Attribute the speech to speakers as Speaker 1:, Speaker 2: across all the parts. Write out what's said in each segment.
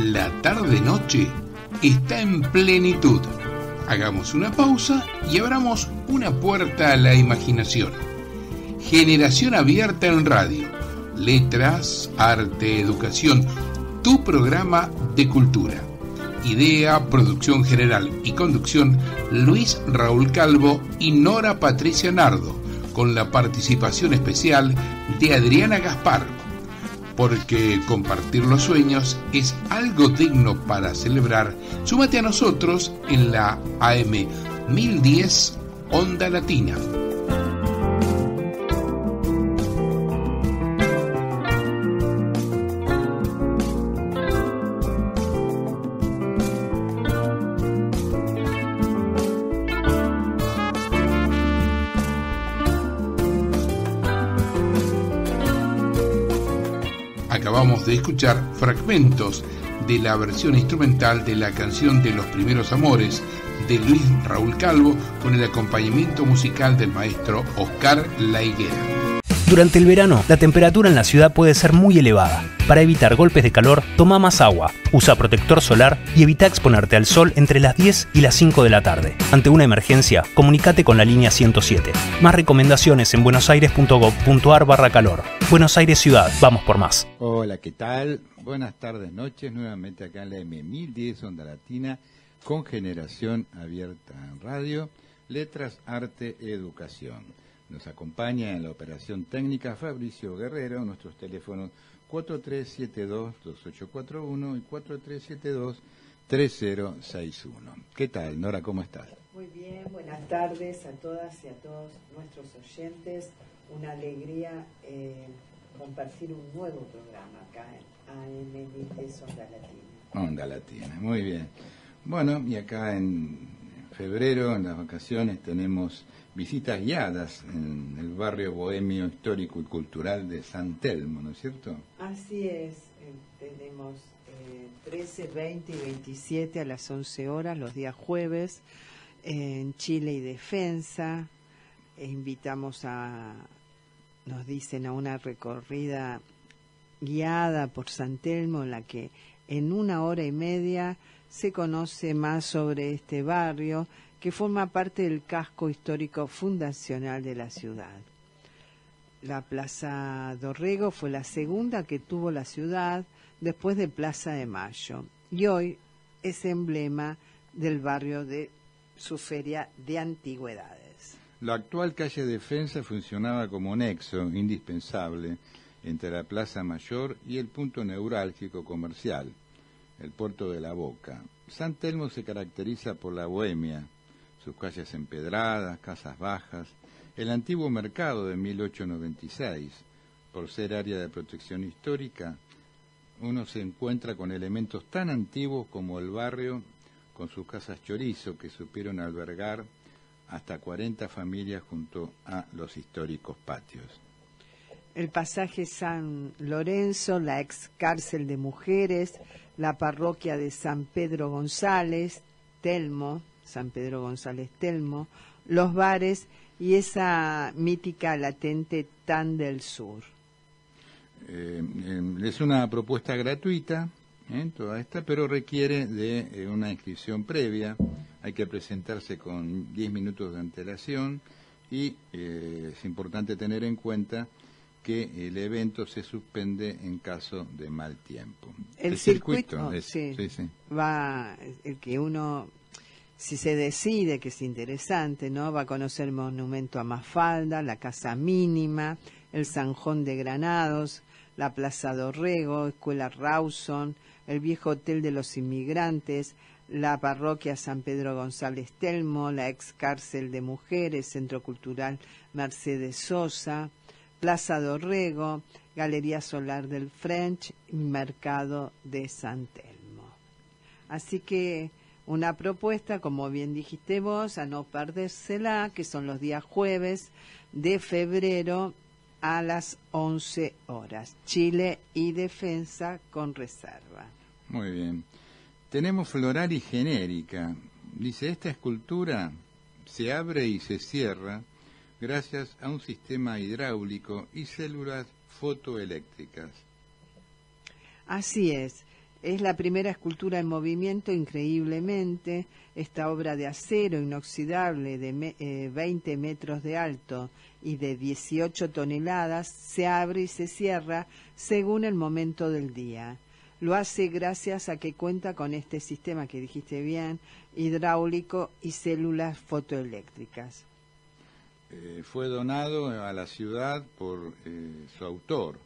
Speaker 1: La tarde-noche está en plenitud. Hagamos una pausa y abramos una puerta a la imaginación. Generación Abierta en Radio. Letras, arte, educación. Tu programa de cultura. Idea, producción general y conducción, Luis Raúl Calvo y Nora Patricia Nardo, con la participación especial de Adriana Gaspar. Porque compartir los sueños es algo digno para celebrar. Súmate a nosotros en la AM 1010 Onda Latina. Acabamos de escuchar fragmentos de la versión instrumental de la canción de Los Primeros Amores de Luis Raúl Calvo con el acompañamiento musical del maestro Oscar La Higuera.
Speaker 2: Durante el verano, la temperatura en la ciudad puede ser muy elevada. Para evitar golpes de calor, toma más agua, usa protector solar y evita exponerte al sol entre las 10 y las 5 de la tarde. Ante una emergencia, comunícate con la línea 107. Más recomendaciones en buenosaires.gov.ar/calor. Buenos Aires Ciudad, vamos por más.
Speaker 3: Hola, ¿qué tal? Buenas tardes, noches, nuevamente acá en la M1010 Onda Latina, con Generación Abierta en Radio, Letras, Arte, Educación. Nos acompaña en la operación técnica Fabricio Guerrero, nuestros teléfonos 4372-2841 y 4372-3061. ¿Qué tal, Nora? ¿Cómo estás?
Speaker 4: Muy bien, buenas tardes a todas y a todos nuestros oyentes. Una alegría compartir un nuevo programa acá en AM1010 Onda Latina.
Speaker 3: Onda Latina, muy bien. Bueno, y acá en febrero, en las vacaciones, tenemos visitas guiadas en el barrio bohemio histórico y cultural de San Telmo, ¿no es cierto?
Speaker 4: Así es, tenemos 13, 20 y 27 a las 11 horas, los días jueves, en Chile y Defensa. Invitamos nos dicen, a una recorrida guiada por San Telmo, en la que en 1 hora y media se conoce más sobre este barrio, que forma parte del casco histórico fundacional de la ciudad. La Plaza Dorrego fue la segunda que tuvo la ciudad después de Plaza de Mayo, y hoy es emblema del barrio de su feria de antigüedades.
Speaker 3: La actual calle Defensa funcionaba como nexo indispensable entre la Plaza Mayor y el punto neurálgico comercial, el Puerto de la Boca. San Telmo se caracteriza por la bohemia, sus calles empedradas, casas bajas, el antiguo mercado de 1896. Por ser área de protección histórica, uno se encuentra con elementos tan antiguos como el barrio, con sus casas chorizo que supieron albergar hasta 40 familias junto a los históricos patios.
Speaker 4: El pasaje San Lorenzo, la ex cárcel de mujeres, la parroquia de San Pedro González, Telmo, San Pedro González Telmo, los bares y esa mítica latente Tan del Sur.
Speaker 3: Es una propuesta gratuita, toda esta, pero requiere de una inscripción previa. Hay que presentarse con 10 minutos de antelación y es importante tener en cuenta que el evento se suspende en caso de mal tiempo.
Speaker 4: El circuito
Speaker 3: sí.
Speaker 4: Va, el que uno, si se decide, que es interesante, ¿no? Va a conocer el monumento a Mafalda, la Casa Mínima, el Zanjón de Granados, la Plaza Dorrego, Escuela Rawson, el viejo Hotel de los Inmigrantes, la parroquia San Pedro González Telmo, la ex cárcel de mujeres, Centro Cultural Mercedes Sosa, Plaza Dorrego, Galería Solar del French y Mercado de San Telmo. Así que una propuesta, como bien dijiste vos, a no perdérsela, que son los días jueves de febrero a las 11 horas. Chile y Defensa con reserva.
Speaker 3: Muy bien. Tenemos floral y genérica. Dice, esta escultura se abre y se cierra gracias a un sistema hidráulico y células fotoeléctricas.
Speaker 4: Así es. Es la primera escultura en movimiento, increíblemente. Esta obra de acero inoxidable de 20 metros de alto y de 18 toneladas se abre y se cierra según el momento del día. Lo hace gracias a que cuenta con este sistema que dijiste bien, hidráulico y células fotoeléctricas.
Speaker 3: Fue donado a la ciudad por su autor,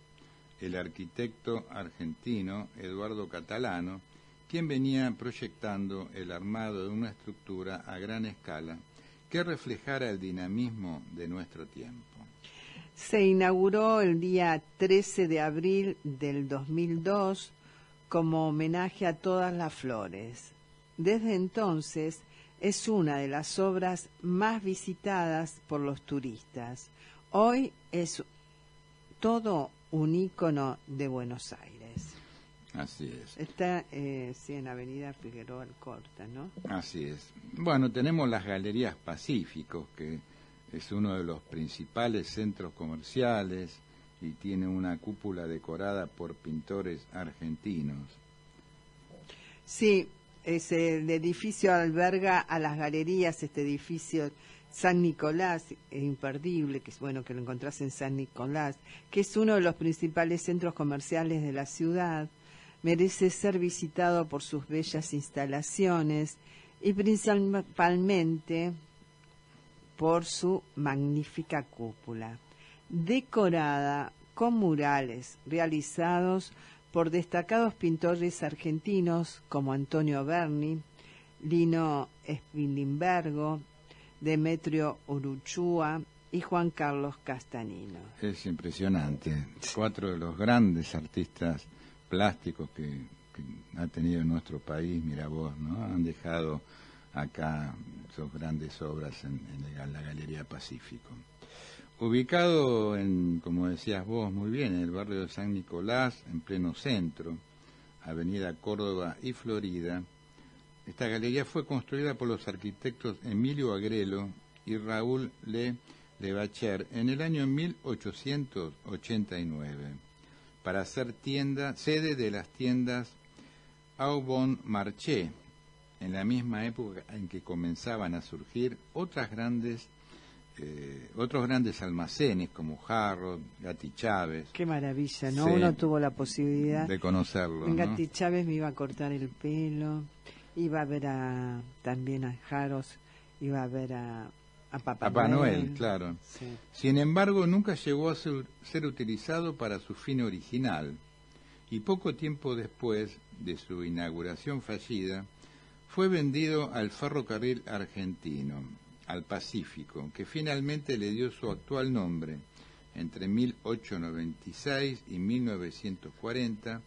Speaker 3: el arquitecto argentino Eduardo Catalano, quien venía proyectando el armado de una estructura a gran escala que reflejara el dinamismo de nuestro tiempo.
Speaker 4: Se inauguró el día 13 de abril del 2002 como homenaje a todas las flores. Desde entonces es una de las obras más visitadas por los turistas. Hoy es todo un ícono de Buenos Aires.
Speaker 3: Así es.
Speaker 4: Está sí, en Avenida Figueroa Alcorta, ¿no?
Speaker 3: Así es. Bueno, tenemos las Galerías Pacíficos, que es uno de los principales centros comerciales y tiene una cúpula decorada por pintores argentinos.
Speaker 4: Sí, el edificio alberga a las galerías, este edificio San Nicolás, imperdible, que es bueno que lo encontrás en San Nicolás, que es uno de los principales centros comerciales de la ciudad. Merece ser visitado por sus bellas instalaciones y principalmente por su magnífica cúpula, decorada con murales realizados por destacados pintores argentinos como Antonio Berni, Lino Spilimbergo, Demetrio Uruchúa y Juan Carlos Castanino.
Speaker 3: Es impresionante. 4 de los grandes artistas plásticos que ha tenido nuestro país, mira vos, ¿no? Han dejado acá sus grandes obras en la Galería Pacífico. Ubicado en, como decías vos muy bien, en el barrio de San Nicolás, en pleno centro, Avenida Córdoba y Florida, esta galería fue construida por los arquitectos Emilio Agrelo y Raúl Levacher en el año 1889, para ser sede de las tiendas Au Bon Marché, en la misma época en que comenzaban a surgir otros grandes almacenes como Harrods, Gatti Chávez.
Speaker 4: Qué maravilla, ¿no?
Speaker 3: Sí,
Speaker 4: uno tuvo la posibilidad
Speaker 3: de conocerlo.
Speaker 4: En
Speaker 3: ¿no?
Speaker 4: Gatti Chávez me iba a cortar el pelo, iba a ver también a Harrods, iba a ver a Papá
Speaker 3: Noel, claro.
Speaker 4: Sí.
Speaker 3: Sin embargo, nunca llegó a ser utilizado para su fin original, y poco tiempo después de su inauguración fallida, fue vendido al ferrocarril argentino, al Pacífico, que finalmente le dio su actual nombre. Entre 1896 y 1940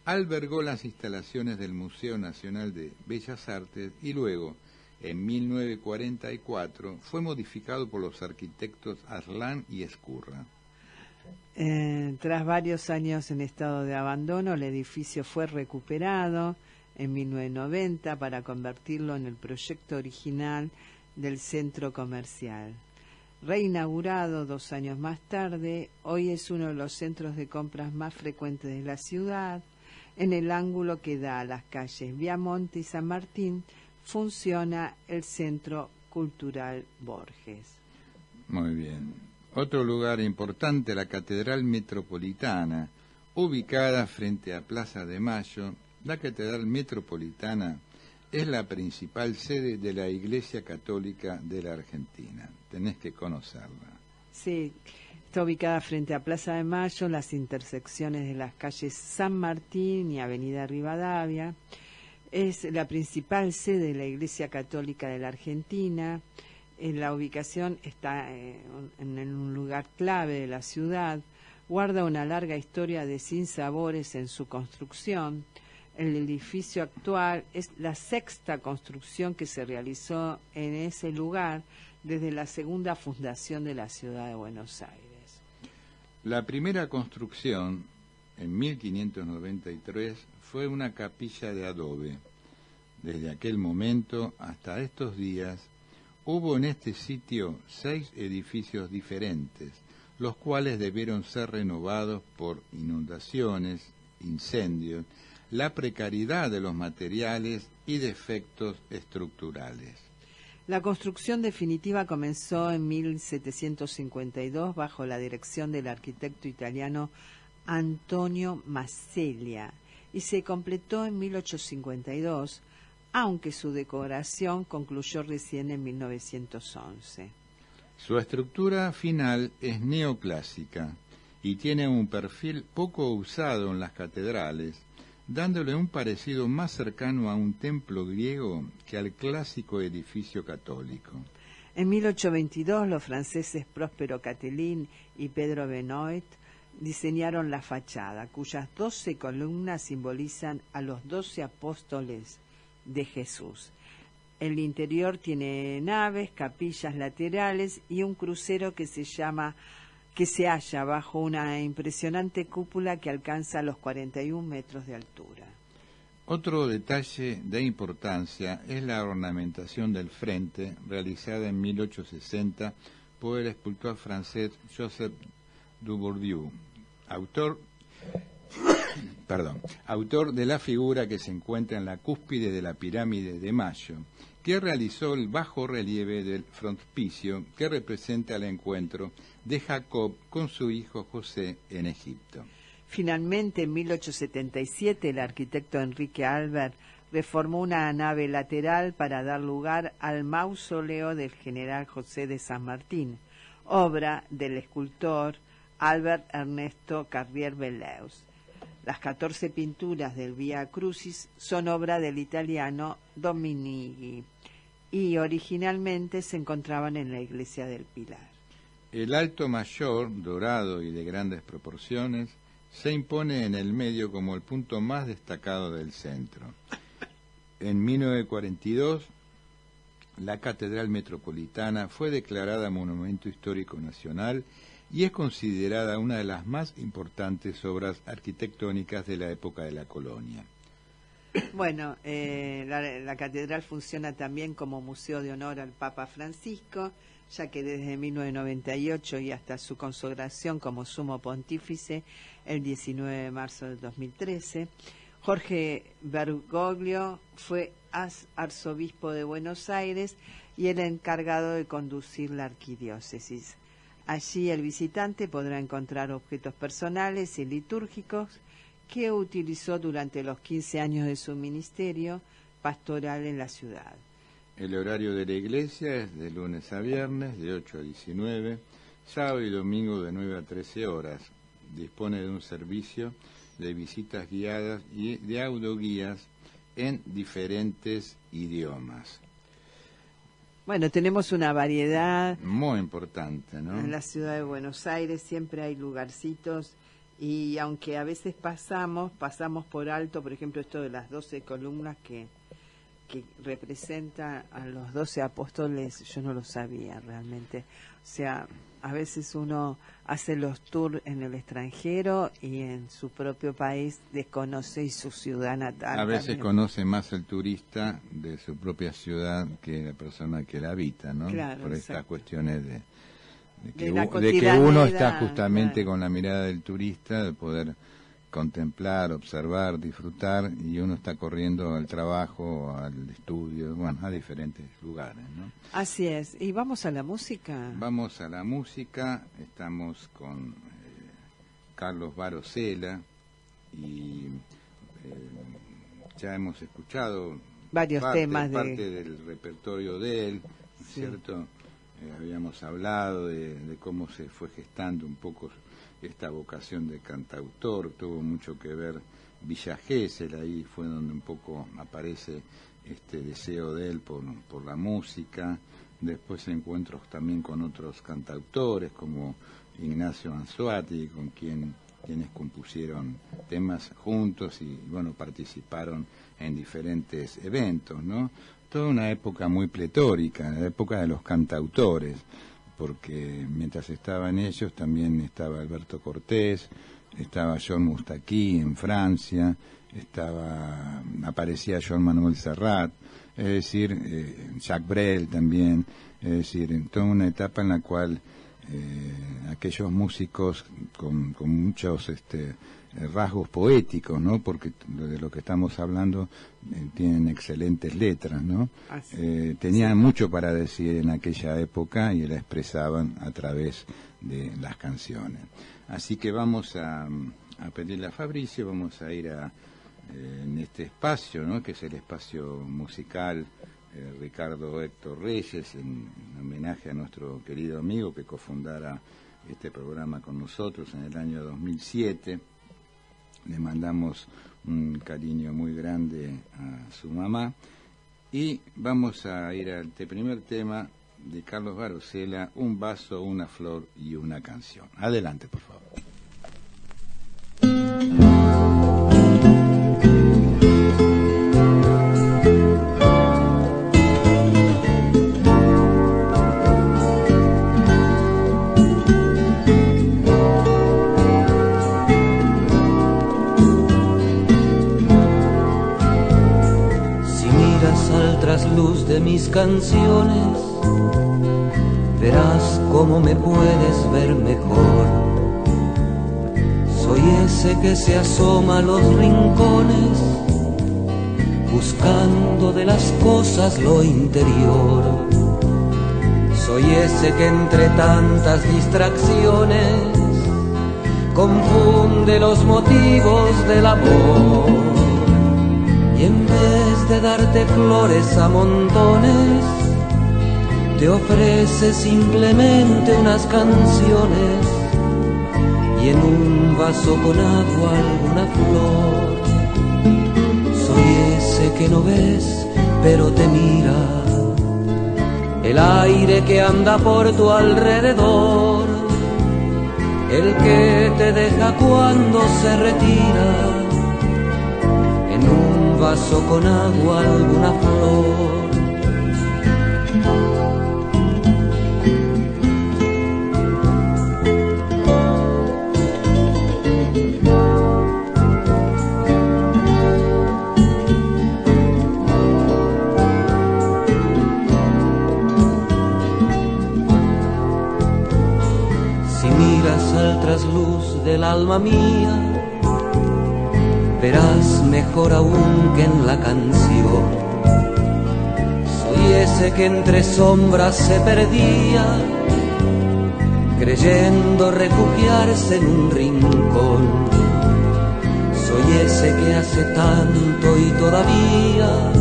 Speaker 3: albergó las instalaciones del Museo Nacional de Bellas Artes y luego, en 1944, fue modificado por los arquitectos Arlán y Escurra.
Speaker 4: Tras varios años en estado de abandono, el edificio fue recuperado en 1990 para convertirlo en el proyecto original del centro comercial. Reinaugurado 2 años más tarde, hoy es uno de los centros de compras más frecuentes de la ciudad. En el ángulo que da a las calles Viamonte y San Martín funciona el Centro Cultural Borges.
Speaker 3: Muy bien. Otro lugar importante, la Catedral Metropolitana, ubicada frente a Plaza de Mayo. La Catedral Metropolitana es la principal sede de la Iglesia Católica de la Argentina. Tenés que conocerla.
Speaker 4: Sí, está ubicada frente a Plaza de Mayo, las intersecciones de las calles San Martín y Avenida Rivadavia. Es la principal sede de la Iglesia Católica de la Argentina. La ubicación está en un lugar clave de la ciudad. Guarda una larga historia de sinsabores en su construcción. El edificio actual es la 6ª construcción que se realizó en ese lugar desde la segunda fundación de la ciudad de Buenos Aires.
Speaker 3: La primera construcción, en 1593, fue una capilla de adobe. Desde aquel momento hasta estos días, hubo en este sitio 6 edificios diferentes, los cuales debieron ser renovados por inundaciones, incendios, la precariedad de los materiales y defectos estructurales.
Speaker 4: La construcción definitiva comenzó en 1752 bajo la dirección del arquitecto italiano Antonio Masella y se completó en 1852, aunque su decoración concluyó recién en 1911.
Speaker 3: Su estructura final es neoclásica y tiene un perfil poco usado en las catedrales, dándole un parecido más cercano a un templo griego que al clásico edificio católico.
Speaker 4: En 1822 los franceses Próspero Catelín y Pedro Benoit diseñaron la fachada, cuyas 12 columnas simbolizan a los 12 apóstoles de Jesús. El interior tiene naves, capillas laterales y un crucero que se halla bajo una impresionante cúpula que alcanza los 41 metros de altura.
Speaker 3: Otro detalle de importancia es la ornamentación del frente, realizada en 1860 por el escultor francés Joseph Dubourdieu, autor de la figura que se encuentra en la cúspide de la pirámide de Mayo, que realizó el bajo relieve del frontispicio que representa el encuentro de Jacob con su hijo José en Egipto.
Speaker 4: Finalmente, en 1877, el arquitecto Enrique Albert reformó una nave lateral para dar lugar al mausoleo del general José de San Martín, obra del escultor Albert Ernesto Carrier Belleus. Las 14 pinturas del Vía Crucis son obra del italiano Dominighi y originalmente se encontraban en la iglesia del Pilar.
Speaker 3: El alto mayor, dorado y de grandes proporciones, se impone en el medio como el punto más destacado del centro. En 1942, la Catedral Metropolitana fue declarada Monumento Histórico Nacional y es considerada una de las más importantes obras arquitectónicas de la época de la colonia.
Speaker 4: Bueno, la catedral funciona también como museo de honor al Papa Francisco, ya que desde 1998 y hasta su consagración como sumo pontífice el 19 de marzo del 2013, Jorge Bergoglio fue arzobispo de Buenos Aires y el encargado de conducir la arquidiócesis. Allí el visitante podrá encontrar objetos personales y litúrgicos que utilizó durante los 15 años de su ministerio pastoral en la ciudad.
Speaker 3: El horario de la iglesia es de lunes a viernes, de 8 a 19, sábado y domingo de 9 a 13 horas. Dispone de un servicio de visitas guiadas y de audioguías en diferentes idiomas.
Speaker 4: Bueno, tenemos una variedad
Speaker 3: muy importante, ¿no?
Speaker 4: En la ciudad de Buenos Aires siempre hay lugarcitos y aunque a veces pasamos por alto, por ejemplo, esto de las 12 columnas que representa a los 12 apóstoles, yo no lo sabía realmente. O sea, a veces uno hace los tours en el extranjero y en su propio país desconoce y su ciudad natal.
Speaker 3: A veces
Speaker 4: también
Speaker 3: conoce más el turista de su propia ciudad que la persona que la habita, ¿no?
Speaker 4: Claro,
Speaker 3: por estas cuestiones de que
Speaker 4: cotidianidad,
Speaker 3: uno está justamente
Speaker 4: claro,
Speaker 3: con la mirada del turista, de poder contemplar, observar, disfrutar, y uno está corriendo al trabajo, al estudio, bueno, a diferentes lugares, ¿no?
Speaker 4: Así es. ¿Y vamos a la música?
Speaker 3: Vamos a la música, estamos con Carlos Barosela y ya hemos escuchado
Speaker 4: varios temas
Speaker 3: parte del repertorio de él,
Speaker 4: sí,
Speaker 3: ¿cierto? Habíamos hablado de cómo se fue gestando un poco esta vocación de cantautor, tuvo mucho que ver Villa Gesell, ahí fue donde un poco aparece este deseo de él por la música. Después encuentros también con otros cantautores como Ignacio Anzoátegui, con quienes compusieron temas juntos y bueno, participaron en diferentes eventos, ¿no? Toda una época muy pletórica, la época de los cantautores, porque mientras estaban ellos también estaba Alberto Cortés, estaba John Moustaki en Francia, aparecía Joan Manuel Serrat, es decir, Jacques Brel también, es decir, en toda una etapa en la cual aquellos músicos con muchos rasgos poéticos, ¿no? Porque de lo que estamos hablando tienen excelentes letras, ¿no? Tenían mucho para decir en aquella época y la expresaban a través de las canciones. Así que vamos a pedirle a Fabricio, vamos a ir en este espacio, ¿no? Que es el espacio musical Ricardo Héctor Reyes, en homenaje a nuestro querido amigo que cofundara este programa con nosotros en el año 2007. Le mandamos un cariño muy grande a su mamá y vamos a ir al primer tema de Carlos Barosela, Un vaso, una flor y una canción. Adelante, por favor.
Speaker 5: Luz de mis canciones, verás cómo me puedes ver mejor. Soy ese que se asoma a los rincones, buscando de las cosas lo interior. Soy ese que entre tantas distracciones confunde los motivos del amor. Y en vez de darte flores a montones, te ofrece simplemente unas canciones y en un vaso con agua alguna flor. Soy ese que no ves, pero te mira, el aire que anda por tu alrededor, el que te deja cuando se retira, en un vaso con agua alguna flor. Si miras al trasluz del alma mía, verás mejor aún que en la canción. Soy ese que entre sombras se perdía, creyendo refugiarse en un rincón. Soy ese que hace tanto y todavía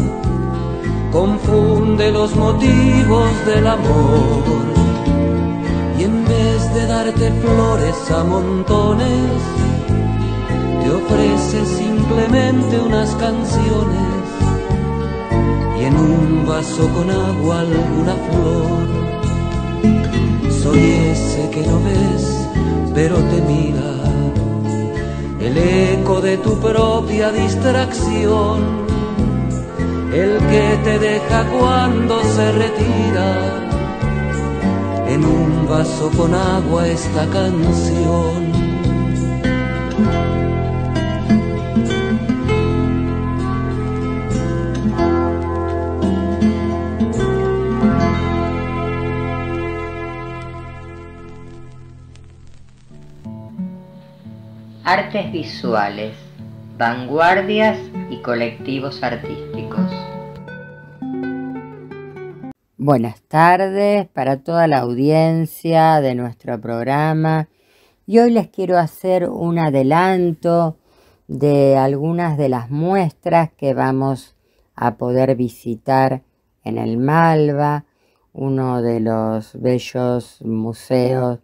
Speaker 5: confunde los motivos del amor. Y en vez de darte flores a montones, te ofrece simplemente unas canciones y en un vaso con agua alguna flor. Soy ese que no ves, pero te mira, el eco de tu propia distracción, el que te deja cuando se retira, en un vaso con agua esta canción.
Speaker 6: Artes visuales, vanguardias y colectivos artísticos.
Speaker 7: Buenas tardes para toda la audiencia de nuestro programa y hoy les quiero hacer un adelanto de algunas de las muestras que vamos a poder visitar en el Malva, uno de los bellos museos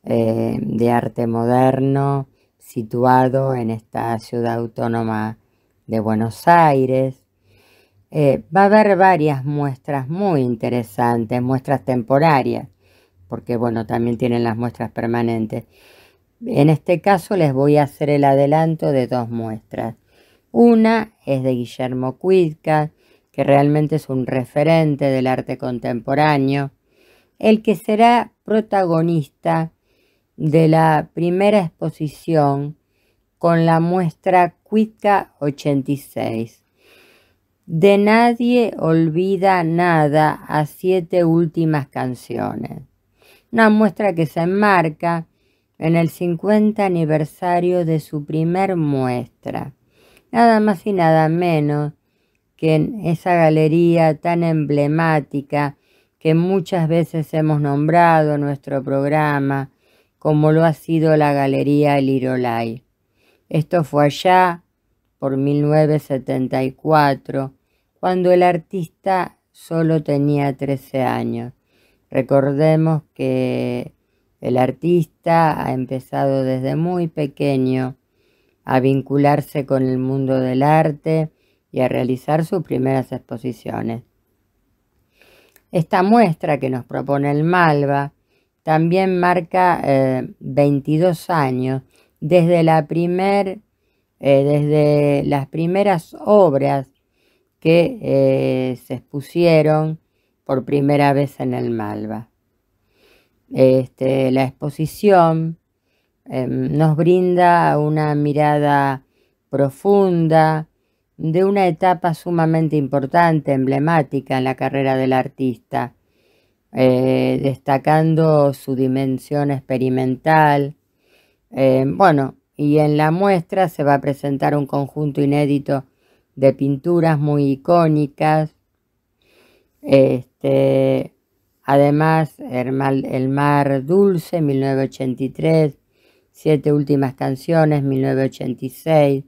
Speaker 7: de arte moderno situado en esta ciudad autónoma de Buenos Aires. Va a haber varias muestras muy interesantes, muestras temporarias, porque bueno, también tienen las muestras permanentes. En este caso les voy a hacer el adelanto de dos muestras. Una es de Guillermo Cuitca, que realmente es un referente del arte contemporáneo, el que será protagonista de la primera exposición con la muestra Cuitca 86. De nadie olvida nada a 7 últimas canciones. una muestra que se enmarca en el 50 aniversario de su primer muestra, nada más y nada menos que en esa galería tan emblemática que muchas veces hemos nombrado en nuestro programa, como lo ha sido la Galería El Lirolai. Esto fue allá por 1974, cuando el artista solo tenía 13 años. Recordemos que el artista ha empezado desde muy pequeño a vincularse con el mundo del arte y a realizar sus primeras exposiciones. Esta muestra que nos propone el Malva también marca 22 años desde las primeras obras que se expusieron por primera vez en el Malva. La exposición nos brinda una mirada profunda de una etapa sumamente importante, emblemática en la carrera del artista, destacando su dimensión experimental. Y en la muestra se va a presentar un conjunto inédito de pinturas muy icónicas. Además, El mar dulce, 1983, Siete últimas canciones, 1986.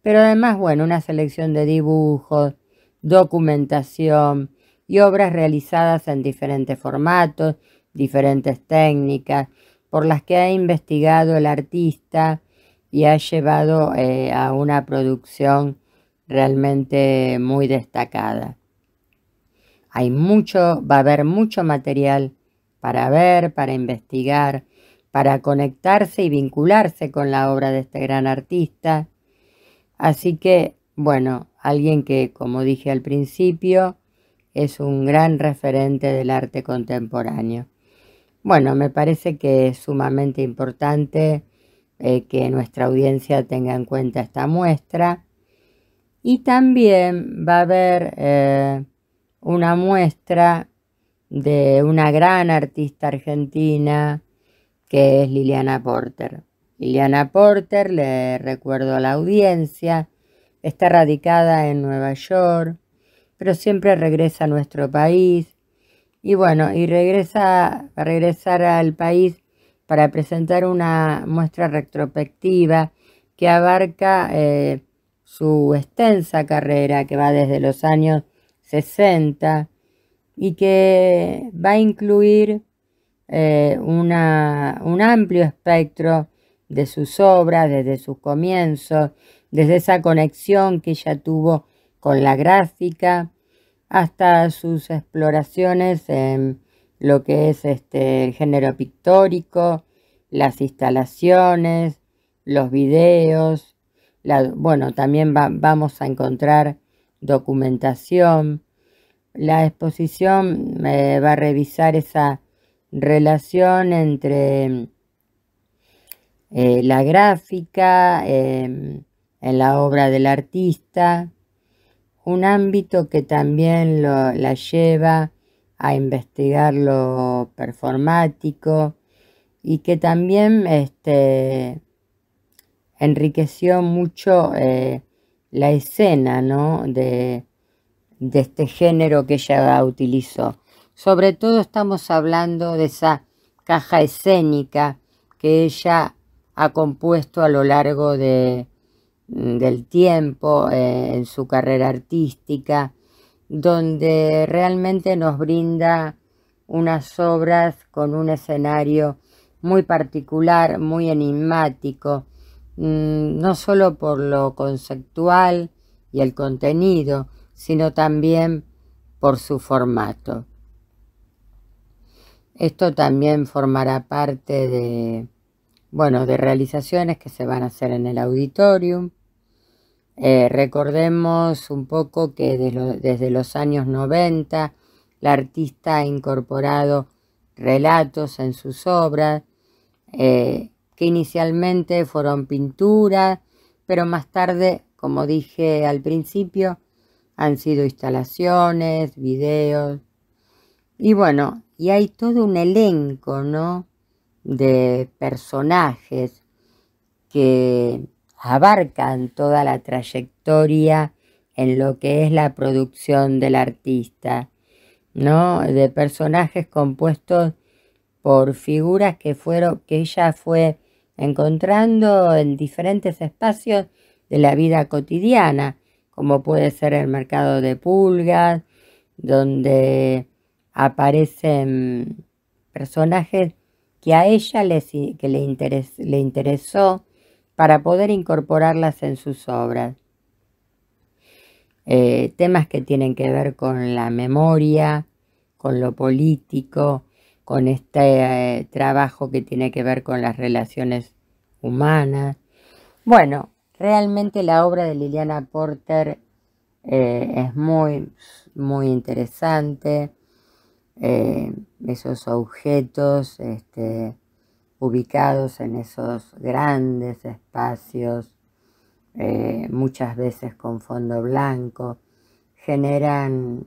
Speaker 7: Pero además, una selección de dibujos, documentación y obras realizadas en diferentes formatos, diferentes técnicas, por las que ha investigado el artista y ha llevado a una producción realmente muy destacada. Va a haber mucho material para ver, para investigar, para conectarse y vincularse con la obra de este gran artista. Así que, alguien que, como dije al principio, es un gran referente del arte contemporáneo. Me parece que es sumamente importante que nuestra audiencia tenga en cuenta esta muestra. Y también va a haber una muestra de una gran artista argentina que es Liliana Porter. Liliana Porter, le recuerdo a la audiencia, está radicada en Nueva York, pero siempre regresa a nuestro país. Y regresa a regresar al país para presentar una muestra retrospectiva que abarca su extensa carrera, que va desde los años 60 y que va a incluir un amplio espectro de sus obras, desde sus comienzos, desde esa conexión que ella tuvo con la gráfica, hasta sus exploraciones en lo que es el género pictórico, las instalaciones, los videos. También vamos a encontrar documentación. La exposición va a revisar esa relación entre la gráfica en la obra del artista, un ámbito que también la lleva a investigar lo performático y que también enriqueció mucho la escena, ¿no?, de este género que ella utilizó. Sobre todo estamos hablando de esa caja escénica que ella ha compuesto a lo largo del tiempo en su carrera artística, donde realmente nos brinda unas obras con un escenario muy particular, muy enigmático, no solo por lo conceptual y el contenido, sino también por su formato. Esto también formará parte de realizaciones que se van a hacer en el auditorium. Recordemos un poco que desde los años 90 la artista ha incorporado relatos en sus obras, que inicialmente fueron pinturas, pero más tarde, como dije al principio, han sido instalaciones, videos. Y y hay todo un elenco, ¿no?, de personajes que abarcan toda la trayectoria en lo que es la producción del artista, ¿no?, de personajes compuestos por figuras que ella fue encontrando en diferentes espacios de la vida cotidiana, como puede ser el mercado de pulgas, donde aparecen personajes que a ella le interesó para poder incorporarlas en sus obras. Temas que tienen que ver con la memoria, con lo político, con este trabajo que tiene que ver con las relaciones humanas. Bueno, realmente la obra de Liliana Porter es muy, muy interesante. Esos objetos ubicados en esos grandes espacios, muchas veces con fondo blanco, generan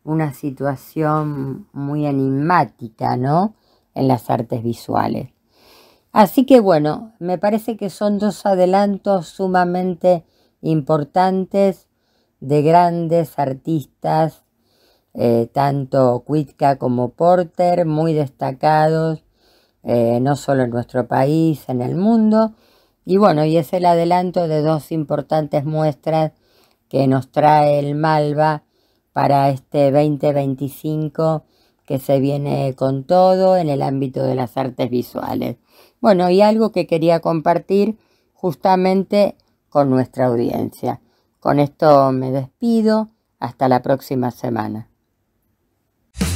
Speaker 7: una situación muy enigmática, ¿no?, en las artes visuales. Así que bueno, me parece que son dos adelantos sumamente importantes de grandes artistas, tanto Cuitca como Porter, muy destacados, no solo en nuestro país, en el mundo. Y bueno, y es el adelanto de dos importantes muestras que nos trae el Malva para este 2025, que se viene con todo en el ámbito de las artes visuales. Bueno, y algo que quería compartir justamente con nuestra audiencia. Con esto me despido. Hasta la próxima semana.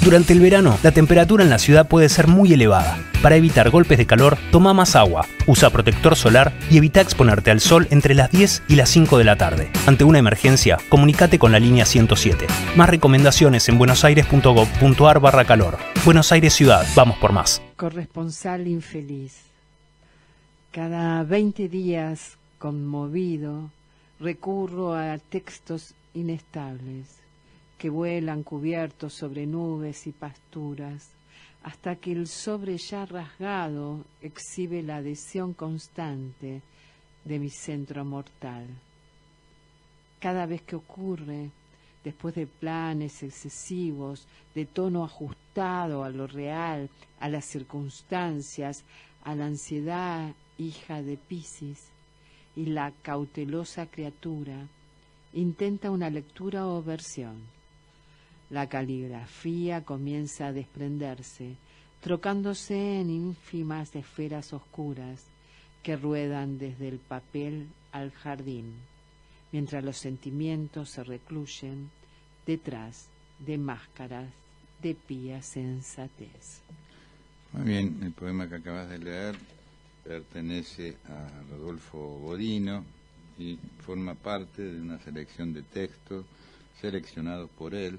Speaker 2: Durante el verano, la temperatura en la ciudad puede ser muy elevada. Para evitar golpes de calor, toma más agua, usa protector solar y evita exponerte al sol entre las 10 y las 5 de la tarde. Ante una emergencia, comunícate con la línea 107. Más recomendaciones en buenosaires.gov.ar/calor. Buenos Aires Ciudad, vamos por más.
Speaker 4: Corresponsal infeliz. Cada 20 días, conmovido, recurro a textos inestables que vuelan cubiertos sobre nubes y pasturas, hasta que el sobre ya rasgado exhibe la adhesión constante de mi centro mortal. Cada vez que ocurre, después de planes excesivos, de tono ajustado a lo real, a las circunstancias, a la ansiedad hija de Piscis, y la cautelosa criatura intenta una lectura o versión. La caligrafía comienza a desprenderse, trocándose en ínfimas esferas oscuras que ruedan desde el papel al jardín, mientras los sentimientos se recluyen detrás de máscaras de pía sensatez.
Speaker 3: Muy bien, el poema que acabas de leer pertenece a Rodolfo Godino y forma parte de una selección de textos seleccionados por él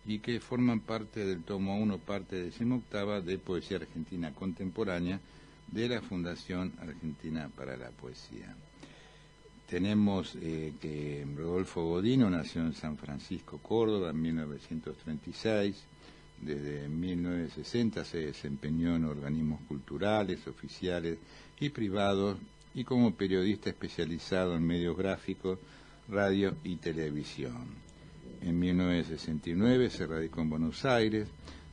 Speaker 3: y que forman parte del tomo 1, parte 18ª de Poesía Argentina Contemporánea de la Fundación Argentina para la Poesía. Tenemos que Rodolfo Godino nació en San Francisco, Córdoba, en 1936. Desde 1960 se desempeñó en organismos culturales, oficiales y privados y como periodista especializado en medios gráficos, radio y televisión. En 1969 se radicó en Buenos Aires,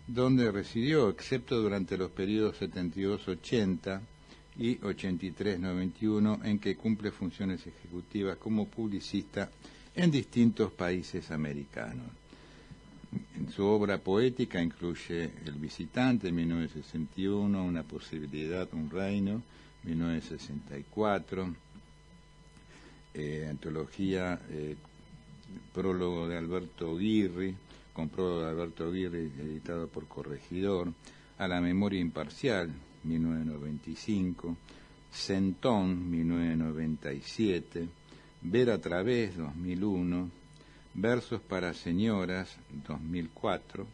Speaker 3: donde residió, excepto durante los periodos 72-80 y 83-91, en que cumple funciones ejecutivas como publicista en distintos países americanos. En su obra poética incluye El visitante, 1961, Una posibilidad, un reino, 1964, antología prólogo de Alberto Guirri, con prólogo de Alberto Guirri, editado por Corregidor, A la memoria imparcial, 1995, Centón, 1997, Ver a través, 2001, Versos para señoras, 2004,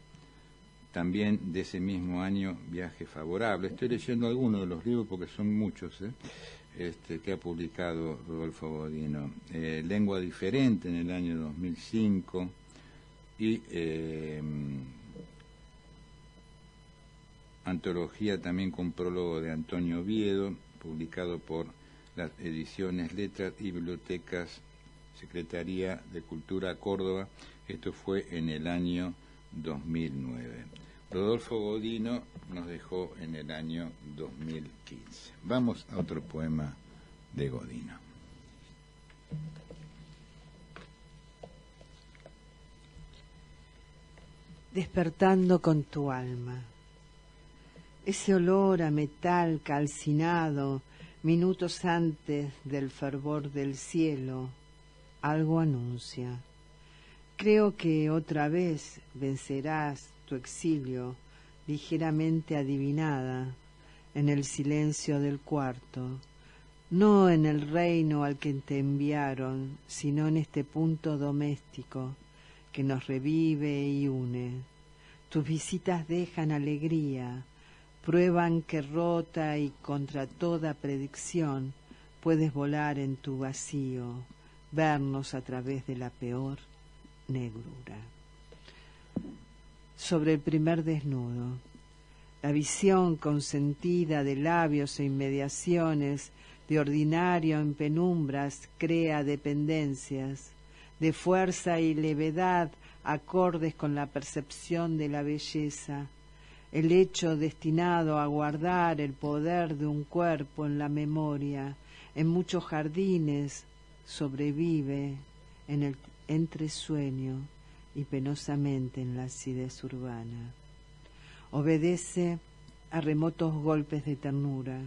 Speaker 3: también de ese mismo año Viaje favorable. Estoy leyendo algunos de los libros porque son muchos que ha publicado Rodolfo Godino. Lengua diferente en el año 2005 y antología también con prólogo de Antonio Oviedo, publicado por las ediciones Letras y Bibliotecas, Secretaría de Cultura Córdoba. Esto fue en el año 2009. Rodolfo Godino nos dejó en el año 2015. Vamos a otro poema de Godino.
Speaker 4: Despertando con tu alma. Ese olor a metal calcinado, minutos antes del fervor del cielo, algo anuncia. Creo que otra vez vencerás tu exilio, ligeramente adivinada, en el silencio del cuarto, no en el reino al que te enviaron, sino en este punto doméstico que nos revive y une. Tus visitas dejan alegría, prueban que rota y contra toda predicción puedes volar en tu vacío, vernos a través de la peor negrura. Sobre el primer desnudo, la visión consentida de labios e inmediaciones, de ordinario en penumbras, crea dependencias, de fuerza y levedad acordes con la percepción de la belleza, el hecho destinado a guardar el poder de un cuerpo en la memoria, en muchos jardines sobrevive en el entresueño y penosamente en la acidez urbana. Obedece a remotos golpes de ternura,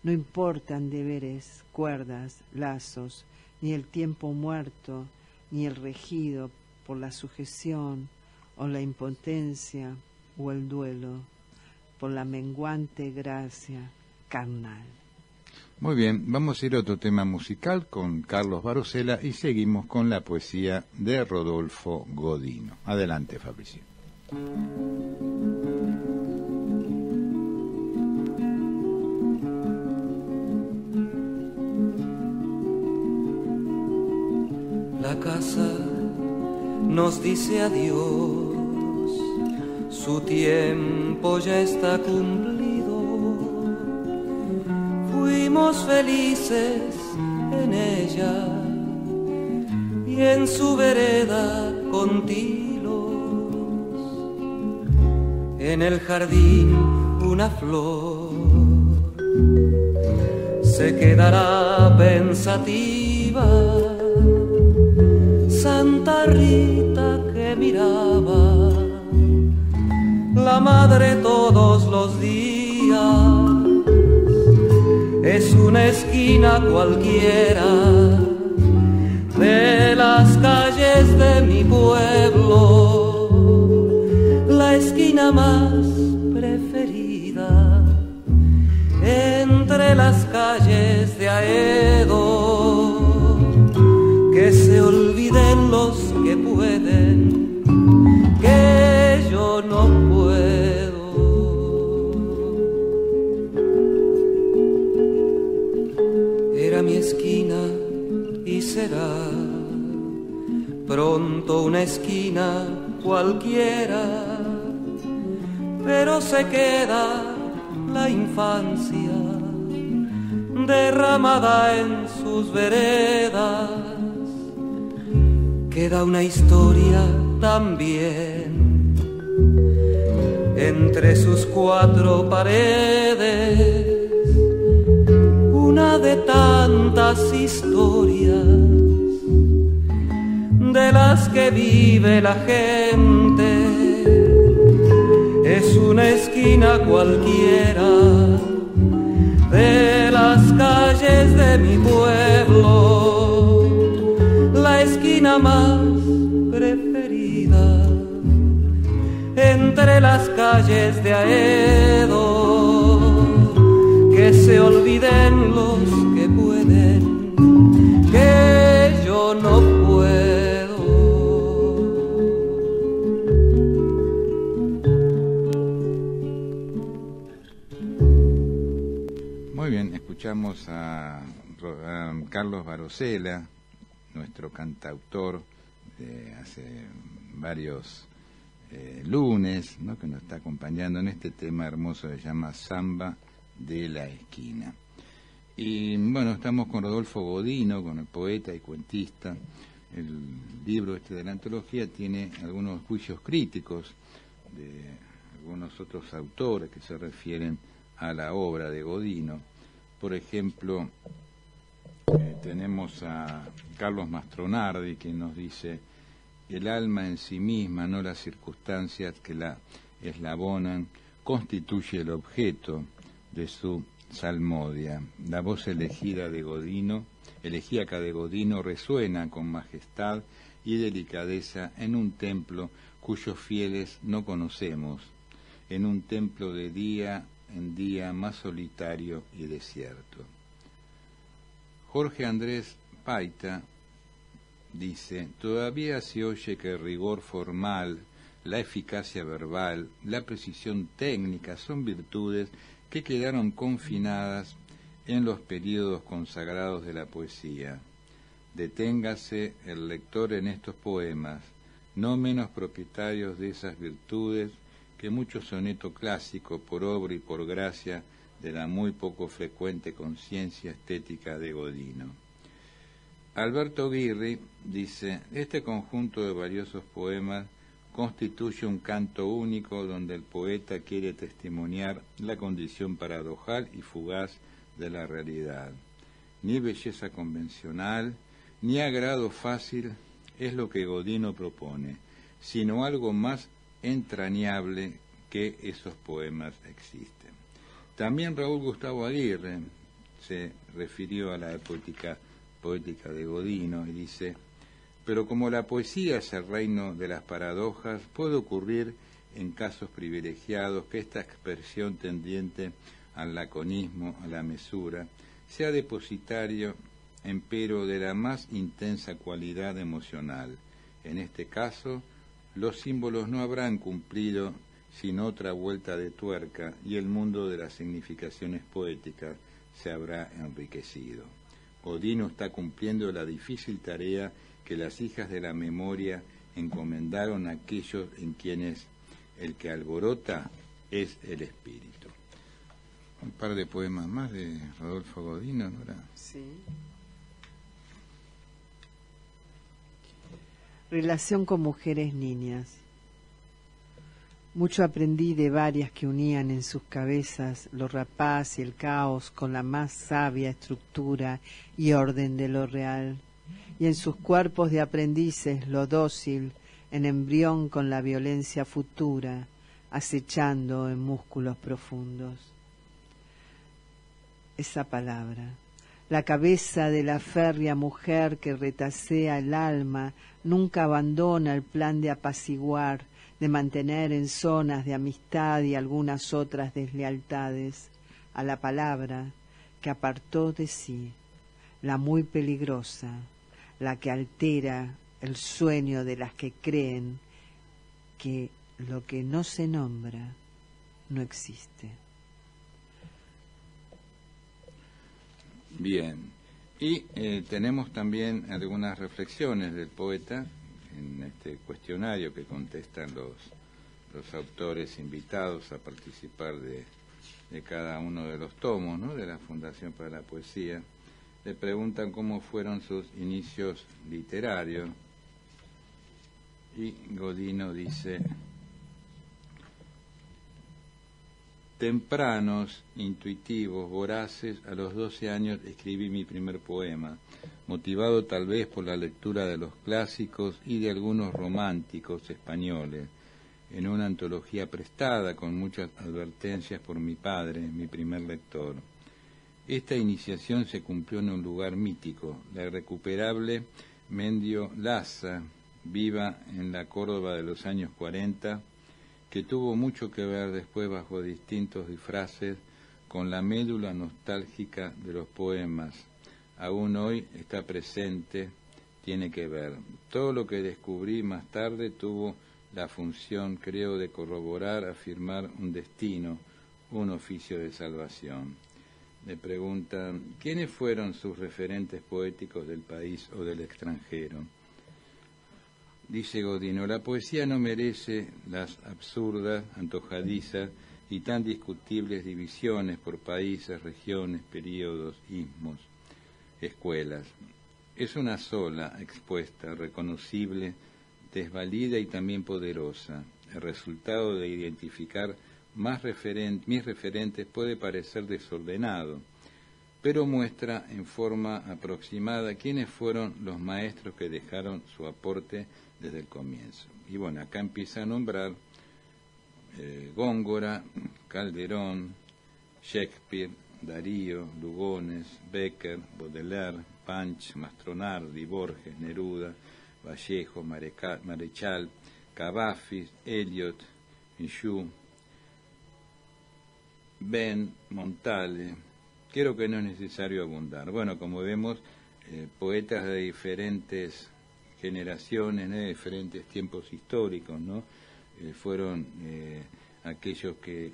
Speaker 4: no importan deberes, cuerdas, lazos, ni el tiempo muerto, ni el regido por la sujeción o la impotencia o el duelo, por la menguante gracia carnal.
Speaker 3: Muy bien, vamos a ir a otro tema musical con Carlos Barosela y seguimos con la poesía de Rodolfo Godino. Adelante, Fabricio.
Speaker 5: La casa nos dice adiós, su tiempo ya está cumplido. Fuimos felices en ella y en su vereda con tilos. En el jardín una flor se quedará pensativa. Santa Rita que miraba la madre todos los días, es una esquina cualquiera de las calles de mi pueblo, la esquina más preferida entre las calles de Aedo. Que se olviden los que pueden, que yo no puedo. Era mi esquina y será pronto una esquina cualquiera, pero se queda la infancia derramada en sus veredas. Queda una historia también entre sus cuatro paredes, una de tantas historias de las que vive la gente. Es una esquina cualquiera de las calles de mi pueblo, la esquina más preferida entre las calles de Aedo. Que se olviden los que pueden, que yo no puedo.
Speaker 3: Muy bien, escuchamos a Carlos Barosela, nuestro cantautor de hace varios Lunes, ¿no?, que nos está acompañando en este tema hermoso que se llama Samba de la Esquina. Y bueno, estamos con Rodolfo Godino, con el poeta y cuentista. El libro de la antología tiene algunos juicios críticos de algunos otros autores que se refieren a la obra de Godino. Por ejemplo, tenemos a Carlos Mastronardi, que nos dice: el alma en sí misma, no las circunstancias que la eslabonan, constituye el objeto de su salmodia. La voz elegíaca de Godino resuena con majestad y delicadeza en un templo cuyos fieles no conocemos, en un templo de día en día más solitario y desierto. Jorge Andrés Paita dice: todavía se oye que el rigor formal, la eficacia verbal, la precisión técnica son virtudes que quedaron confinadas en los períodos consagrados de la poesía. Deténgase el lector en estos poemas, no menos propietarios de esas virtudes que mucho soneto clásico, por obra y por gracia de la muy poco frecuente conciencia estética de Godino. Alberto Guirri dice: este conjunto de valiosos poemas constituye un canto único donde el poeta quiere testimoniar la condición paradojal y fugaz de la realidad. Ni belleza convencional, ni agrado fácil es lo que Godino propone, sino algo más entrañable que esos poemas existen. También Raúl Gustavo Aguirre se refirió a la poética de Godino y dice: pero como la poesía es el reino de las paradojas, puede ocurrir en casos privilegiados que esta expresión tendiente al laconismo, a la mesura, sea depositario, empero, de la más intensa cualidad emocional. En este caso, los símbolos no habrán cumplido sin otra vuelta de tuerca y el mundo de las significaciones poéticas se habrá enriquecido. Godino está cumpliendo la difícil tarea que las hijas de la memoria encomendaron a aquellos en quienes el que alborota es el espíritu. Un par de poemas más de Rodolfo Godino, ¿no era?
Speaker 4: Sí. Relación con mujeres niñas. Mucho aprendí de varias que unían en sus cabezas lo rapaz y el caos con la más sabia estructura y orden de lo real, y en sus cuerpos de aprendices lo dócil en embrión con la violencia futura, acechando en músculos profundos. Esa palabra, la cabeza de la férrea mujer que retasea el alma, nunca abandona el plan de apaciguar, de mantener en zonas de amistad y algunas otras deslealtades, a la palabra que apartó de sí, la muy peligrosa, la que altera el sueño de las que creen que lo que no se nombra no existe.
Speaker 3: Bien, y tenemos también algunas reflexiones del poeta en este cuestionario que contestan los autores invitados a participar de cada uno de los tomos, ¿no?, de la Fundación para la Poesía. Le preguntan cómo fueron sus inicios literarios y Godino dice: tempranos, intuitivos, voraces, a los 12 años escribí mi primer poema, motivado tal vez por la lectura de los clásicos y de algunos románticos españoles, en una antología prestada con muchas advertencias por mi padre, mi primer lector. Esta iniciación se cumplió en un lugar mítico, la irrecuperable Mendio Laza, viva en la Córdoba de los años 40, que tuvo mucho que ver después bajo distintos disfraces con la médula nostálgica de los poemas. Aún hoy está presente, tiene que ver. Todo lo que descubrí más tarde tuvo la función, creo, de corroborar, afirmar un destino, un oficio de salvación. Le preguntan, ¿quiénes fueron sus referentes poéticos del país o del extranjero? Dice Godino, la poesía no merece las absurdas, antojadizas y tan discutibles divisiones por países, regiones, períodos, istmos, escuelas. Es una sola, expuesta, reconocible, desvalida y también poderosa. El resultado de identificar mis referentes puede parecer desordenado, pero muestra en forma aproximada quiénes fueron los maestros que dejaron su aporte desde el comienzo. Y bueno, acá empieza a nombrar Góngora, Calderón, Shakespeare, Darío, Lugones, Becker, Baudelaire, Punch, Mastronardi, Borges, Neruda, Vallejo, Marechal, Cavafis, Eliot, Michoud, Ben, Montale. Creo que no es necesario abundar. Bueno, como vemos, poetas de diferentes generaciones, de diferentes tiempos históricos, ¿no? Fueron aquellos que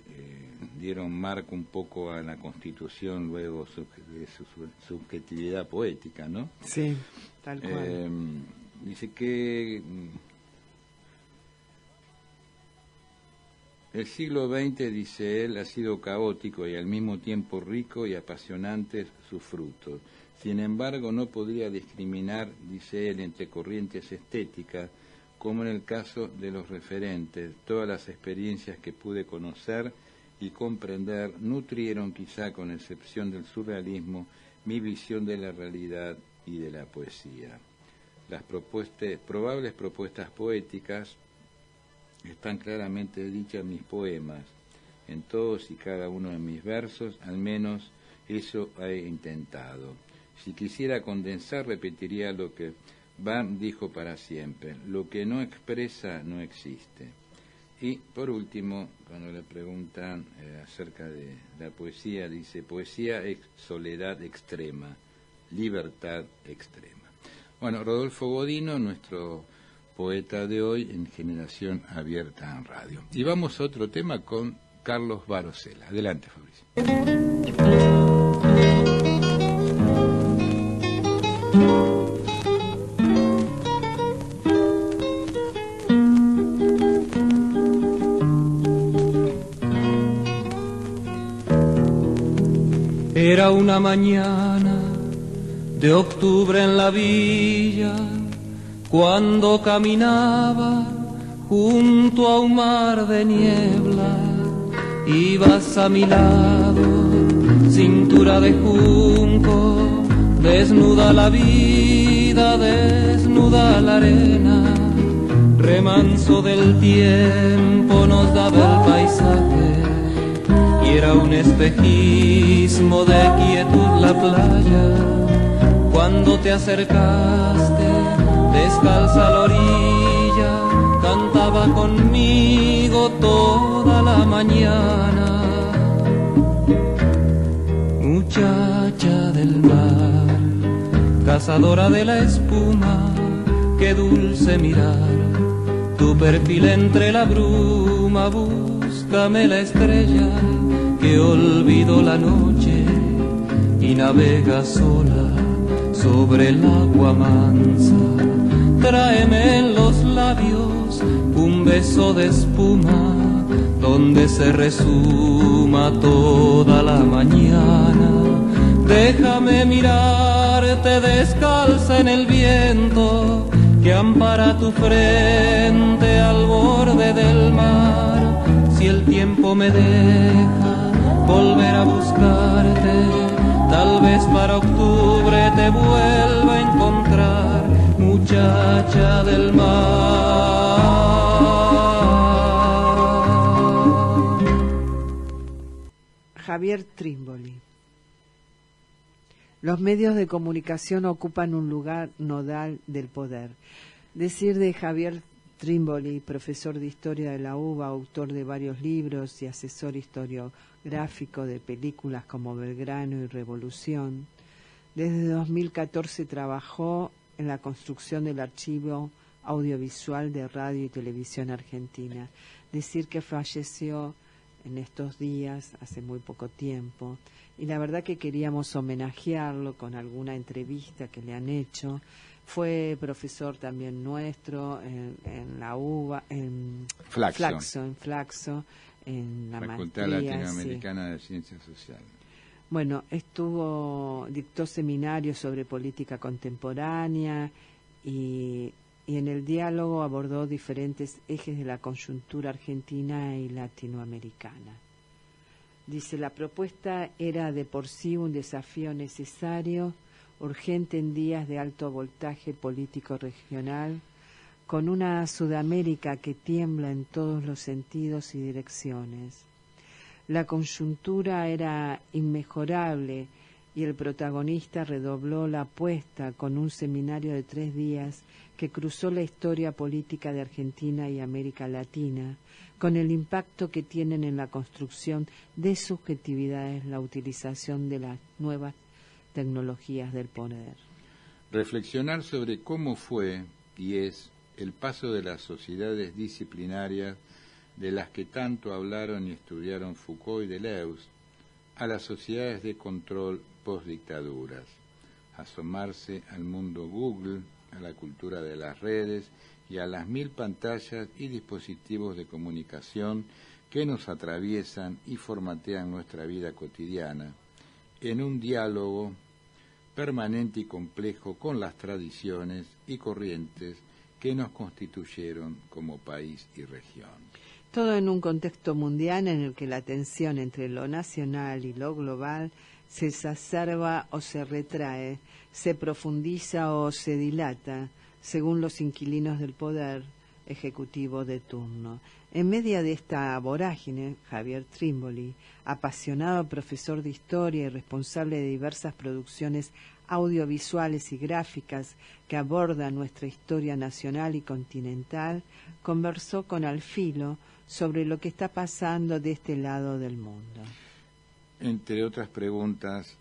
Speaker 3: dieron marco un poco a la Constitución luego de su subjetividad poética, ¿no?
Speaker 4: Sí, tal cual.
Speaker 3: Dice que el siglo XX, dice él, ha sido caótico y al mismo tiempo rico y apasionante sus frutos. Sin embargo, no podría discriminar, dice él, entre corrientes estéticas, como en el caso de los referentes. Todas las experiencias que pude conocer y comprender nutrieron, quizá con excepción del surrealismo, mi visión de la realidad y de la poesía. Las probables propuestas poéticas están claramente dichas en mis poemas, en todos y cada uno de mis versos, al menos eso he intentado. Si quisiera condensar, repetiría lo que Bam dijo para siempre: lo que no expresa no existe. Y por último, cuando le preguntan acerca de la poesía, dice: poesía es soledad extrema, libertad extrema. Bueno, Rodolfo Godino, nuestro poeta de hoy en Generación Abierta en Radio. Y vamos a otro tema con Carlos Barosela. Adelante, Fabricio.
Speaker 5: Era una mañana de octubre en la villa, cuando caminaba junto a un mar de niebla. Ibas a mi lado, cintura de junco, desnuda la vida, desnuda la arena. Remanso del tiempo nos daba el paisaje, y era un espejismo de quietud la playa. Cuando te acercaste, descalza a la orilla, cantaba conmigo toda la mañana. Muchacha del mar, cazadora de la espuma, qué dulce mirar tu perfil entre la bruma. Búscame la estrella que olvidó la noche y navega sola sobre el agua mansa. Tráeme en los labios un beso de espuma, donde se resuma toda la mañana. Déjame mirarte descalza en el viento que ampara tu frente al borde del mar. Si el tiempo me deja volver a buscarte, tal vez para octubre te vuelva a encontrar, muchacha del mar.
Speaker 4: Javier Trímboli. Los medios de comunicación ocupan un lugar nodal del poder. Decir de Javier Trímboli, profesor de Historia de la UBA, autor de varios libros y asesor historiográfico de películas como Belgrano y Revolución. Desde 2014 trabajó en la construcción del archivo audiovisual de Radio y Televisión Argentina. Decir que falleció en estos días, hace muy poco tiempo, y la verdad que queríamos homenajearlo con alguna entrevista que le han hecho Fue profesor también nuestro en la UBA, en Flaxo, en la
Speaker 3: Facultad
Speaker 4: maestría,
Speaker 3: Latinoamericana de Ciencias Sociales.
Speaker 4: Bueno, dictó seminarios sobre política contemporánea y en el diálogo abordó diferentes ejes de la coyuntura argentina y latinoamericana. Dice, la propuesta era de por sí un desafío necesario, urgente en días de alto voltaje político regional, con una Sudamérica que tiembla en todos los sentidos y direcciones. La coyuntura era inmejorable y el protagonista redobló la apuesta con un seminario de 3 días que cruzó la historia política de Argentina y América Latina, con el impacto que tienen en la construcción de subjetividades la utilización de las nuevas tecnologías del poder.
Speaker 3: Reflexionar sobre cómo fue y es el paso de las sociedades disciplinarias de las que tanto hablaron y estudiaron Foucault y Deleuze a las sociedades de control postdictaduras, asomarse al mundo Google, a la cultura de las redes y a las 1000 pantallas y dispositivos de comunicación que nos atraviesan y formatean nuestra vida cotidiana, en un diálogo permanente y complejo con las tradiciones y corrientes que nos constituyeron como país y región.
Speaker 4: Todo en un contexto mundial en el que la tensión entre lo nacional y lo global se exacerba o se retrae, se profundiza o se dilata, según los inquilinos del poder ejecutivo de turno. En medio de esta vorágine, Javier Trimboli, apasionado profesor de historia y responsable de diversas producciones audiovisuales y gráficas que abordan nuestra historia nacional y continental, conversó con Alfilo sobre lo que está pasando de este lado del mundo.
Speaker 3: Entre otras preguntas,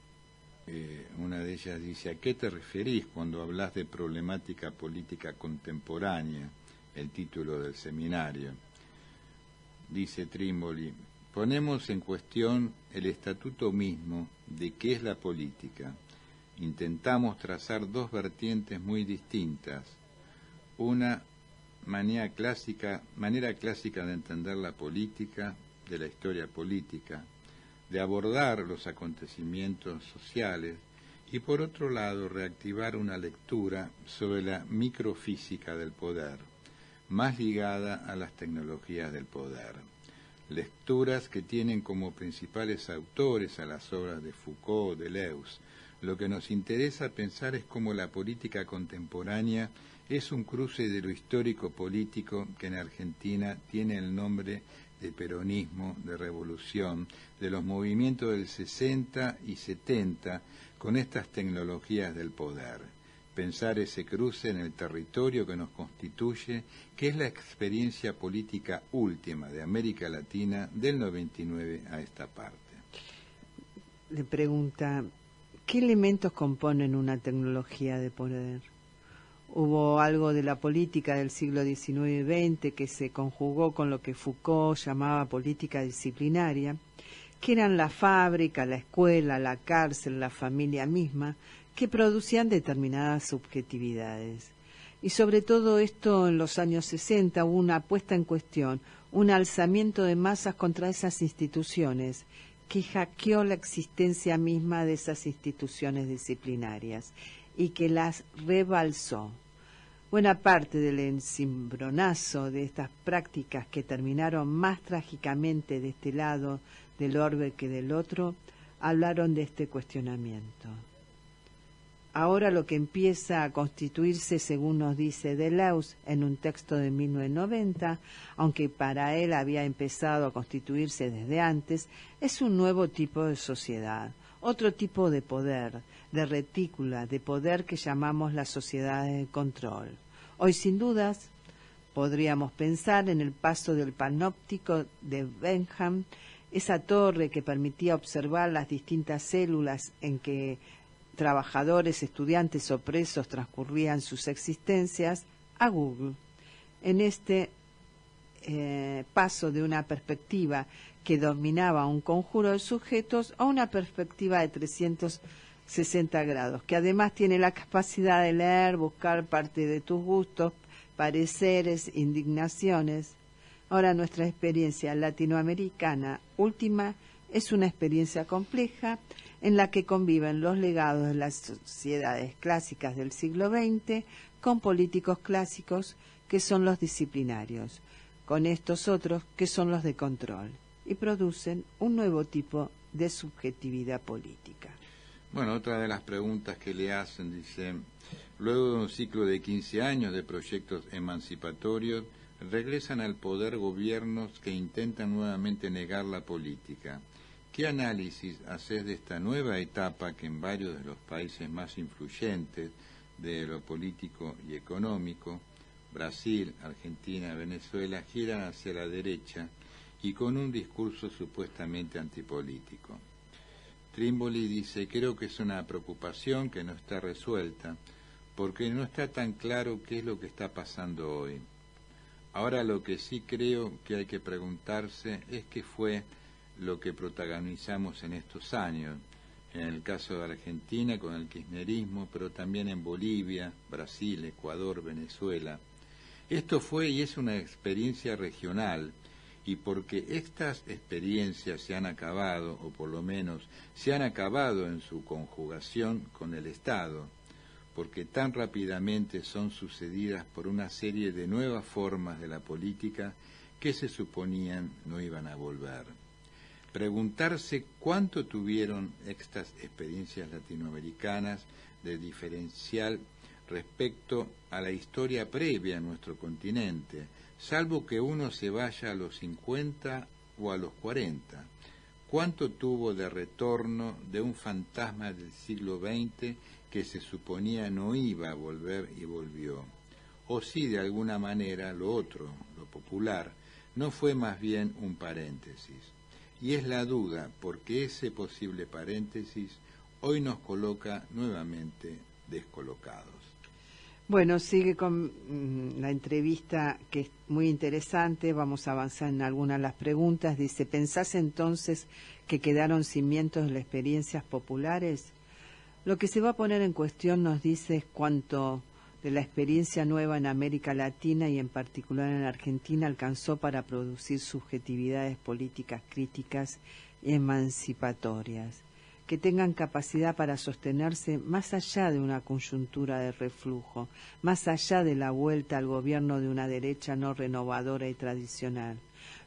Speaker 3: una de ellas dice, ¿a qué te referís cuando hablas de problemática política contemporánea? El título del seminario. Dice Trimboli, ponemos en cuestión el estatuto mismo de qué es la política. Intentamos trazar 2 vertientes muy distintas. Una manera clásica de entender la política, de la historia política, de abordar los acontecimientos sociales y por otro lado reactivar una lectura sobre la microfísica del poder, más ligada a las tecnologías del poder. Lecturas que tienen como principales autores a las obras de Foucault o Deleuze. Lo que nos interesa pensar es cómo la política contemporánea es un cruce de lo histórico-político que en Argentina tiene el nombre de peronismo, de revolución, de los movimientos del 60 y 70 con estas tecnologías del poder. Pensar ese cruce en el territorio que nos constituye, que es la experiencia política última de América Latina del 99 a esta parte.
Speaker 4: Le pregunta, ¿qué elementos componen una tecnología de poder? Hubo algo de la política del siglo XIX y XX que se conjugó con lo que Foucault llamaba política disciplinaria, que eran la fábrica, la escuela, la cárcel, la familia misma, que producían determinadas subjetividades. Y sobre todo esto en los años 60 hubo una puesta en cuestión, un alzamiento de masas contra esas instituciones, que hackeó la existencia misma de esas instituciones disciplinarias y que las rebalsó. Buena parte del encimbronazo de estas prácticas que terminaron más trágicamente de este lado del orbe que del otro, hablaron de este cuestionamiento. Ahora lo que empieza a constituirse, según nos dice Deleuze en un texto de 1990, aunque para él había empezado a constituirse desde antes, es un nuevo tipo de sociedad, otro tipo de poder, de retícula, de poder que llamamos la sociedad de control. Hoy, sin dudas, podríamos pensar en el paso del panóptico de Bentham, esa torre que permitía observar las distintas células en que trabajadores, estudiantes o presos transcurrían sus existencias, a Google. En este paso de una perspectiva que dominaba un conjuro de sujetos a una perspectiva de 360 60 grados, que además tiene la capacidad de leer, buscar parte de tus gustos, pareceres, indignaciones. Ahora nuestra experiencia latinoamericana última es una experiencia compleja en la que conviven los legados de las sociedades clásicas del siglo XX con políticos clásicos que son los disciplinarios, con estos otros que son los de control, y producen un nuevo tipo de subjetividad política.
Speaker 3: Bueno, otra de las preguntas que le hacen, dice, luego de un ciclo de 15 años de proyectos emancipatorios, regresan al poder gobiernos que intentan nuevamente negar la política. ¿Qué análisis haces de esta nueva etapa que en varios de los países más influyentes de lo político y económico, Brasil, Argentina, Venezuela, giran hacia la derecha y con un discurso supuestamente antipolítico? Trímboli dice, creo que es una preocupación que no está resuelta, porque no está tan claro qué es lo que está pasando hoy. Ahora lo que sí creo que hay que preguntarse es qué fue lo que protagonizamos en estos años, en el caso de Argentina con el kirchnerismo, pero también en Bolivia, Brasil, Ecuador, Venezuela. Esto fue y es una experiencia regional, y porque estas experiencias se han acabado, o por lo menos se han acabado en su conjugación con el Estado, porque tan rápidamente son sucedidas por una serie de nuevas formas de la política que se suponían no iban a volver. Preguntarse cuánto tuvieron estas experiencias latinoamericanas de diferencial respecto a la historia previa en nuestro continente, salvo que uno se vaya a los 50 o a los 40. ¿Cuánto tuvo de retorno de un fantasma del siglo XX que se suponía no iba a volver y volvió? O si de alguna manera lo otro, lo popular, no fue más bien un paréntesis. Y es la duda, porque ese posible paréntesis hoy nos coloca nuevamente descolocados.
Speaker 4: Bueno, sigue con la entrevista, que es muy interesante. Vamos a avanzar en algunas de las preguntas. Dice, ¿pensás entonces que quedaron cimientos de las experiencias populares? Lo que se va a poner en cuestión, nos dice, es cuánto de la experiencia nueva en América Latina y en particular en Argentina alcanzó para producir subjetividades políticas críticas y emancipatorias, que tengan capacidad para sostenerse más allá de una coyuntura de reflujo, más allá de la vuelta al gobierno de una derecha no renovadora y tradicional.